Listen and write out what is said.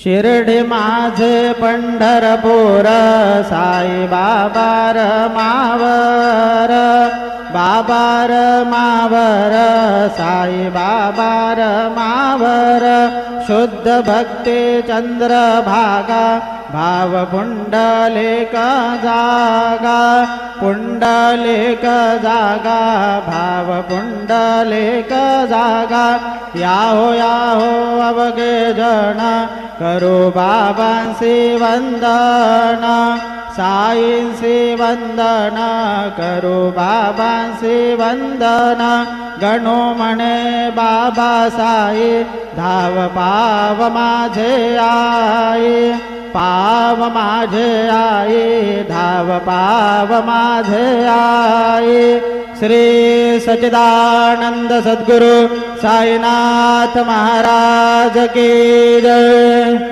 शिर्डी माझे पंढरपूर साई बाबार मावर बाबार मावर साई बाबार मावर शुद्ध भक्ती चंद्रभागा भाव पुंडलिक जागा पुंडलिक जागा भाव पुंडलिक जागा याहो अवघे जन करू बाबांसी वंदन साईंसी वंदन करू बाबांसी वंदन गणू म्हणे बाबा साई धाव पाव माझे आई पाव माझे आई धाव पाव माझे आई। श्री सच्चिदानंद सद्गुरु साईनाथ महाराज की जय।